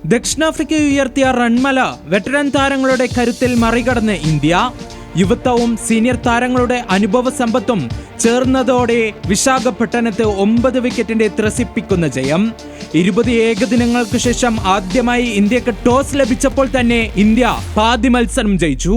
ദക്ഷിണാഫ്രിക്ക ഉയർത്തിയ റൺമല വെറ്ററൻ താരങ്ങളുടെ കരുത്തിൽ മറികടന്ന് ഇന്ത്യ. യുവത്വവും സീനിയർ താരങ്ങളുടെ അനുഭവ സമ്പത്തും ചേർന്നതോടെ വിശാഖപട്ടണത്ത് 9 വിക്കറ്റിന്റെ ത്രസിപ്പിക്കുന്ന ജയം. 20 ഏകദിനങ്ങൾക്ക് ശേഷം ആദ്യമായി ഇന്ത്യക്ക് ടോസ് ലഭിച്ചപ്പോൾ തന്നെ ഇന്ത്യ പാതി മത്സരം ജയിച്ചു.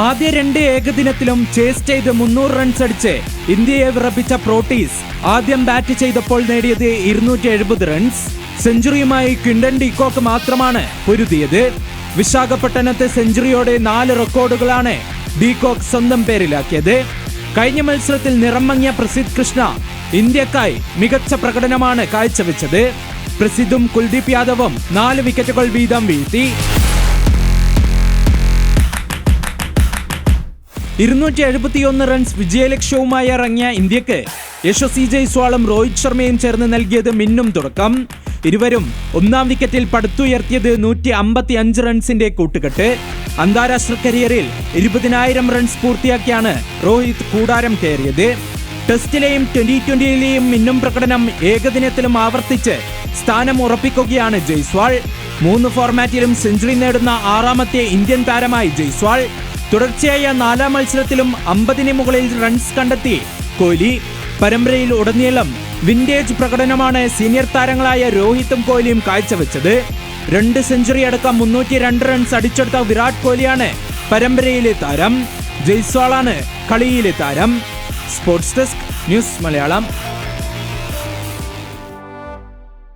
ആദ്യ 2 ഏകദിനത്തിലും ചേസ് ചെയ്ത് 300 റൺസ് അടിച്ച് ഇന്ത്യയെ വിറപ്പിച്ച പ്രോട്ടീസ് ആദ്യം ബാറ്റ് ചെയ്തപ്പോൾ നേടിയത് 270 റൺസ്. സെഞ്ചുറിയുമായി ക്വിന്റൺ ഡി കോക്ക് മാത്രമാണ് പൊരുതിയത്. വിശാഖപട്ടണത്തെ സെഞ്ചുറിയോടെ 4 റെക്കോർഡുകളാണ് ഡി കോക്ക് സ്വന്തം പേരിലാക്കിയത്. കഴിഞ്ഞ മത്സരത്തിൽ നിറം മങ്ങിയ പ്രസിദ്ധ് കൃഷ്ണ ഇന്ത്യക്കായി മികച്ച പ്രകടനമാണ് കാഴ്ചവെച്ചത്. പ്രസിദ്ധും കുൽദീപ് യാദവും 4 വിക്കറ്റുകൾ വീതം വീഴ്ത്തി. 271 റൺസ് വിജയലക്ഷ്യവുമായി ഇറങ്ങിയ ഇന്ത്യക്ക് യശസ്വി ജയ്സ്വാളും രോഹിത് ശർമ്മയും ചേർന്ന് നൽകിയത് മിന്നും തുടക്കം. ഇരുവരും 1-ാം വിക്കറ്റിൽ പടുത്തുയർത്തിയത് 155 റൺസിന്റെ കൂട്ടുകെട്ട്. അന്താരാഷ്ട്ര കരിയറിൽ 20,000 റൺസ് പൂർത്തിയാക്കിയാണ് രോഹിത് കൂടാരം കയറിയത്. ടെസ്റ്റിലെയും T20യിലെയും മിന്നും പ്രകടനം ഏകദിനത്തിലും ആവർത്തിച്ച് സ്ഥാനം ഉറപ്പിക്കുകയാണ് ജയ്സ്വാൾ. 3 ഫോർമാറ്റിലും സെഞ്ചുറി നേടുന്ന 6ാമത്തെ ഇന്ത്യൻ താരമായി ജയ്സ്വാൾ. തുടർച്ചയായ 4ാം മത്സരത്തിലും 50-ന് മുകളിൽ റൺസ് കണ്ടെത്തി കോഹ്ലി. പരമ്പരയിൽ ഉടനീളം വിന്റേജ് പ്രകടനമാണ് സീനിയർ താരങ്ങളായ രോഹിത്തും കോഹ്ലിയും കാഴ്ചവെച്ചത്. 2 സെഞ്ചുറി അടക്കം 302 റൺസ് അടിച്ചെടുത്ത വിരാട് കോഹ്ലിയാണ് പരമ്പരയിലെ താരം. ജയ്സ്വാളാണ് കളിയിലെ താരം. Sports desk, news Malayalam.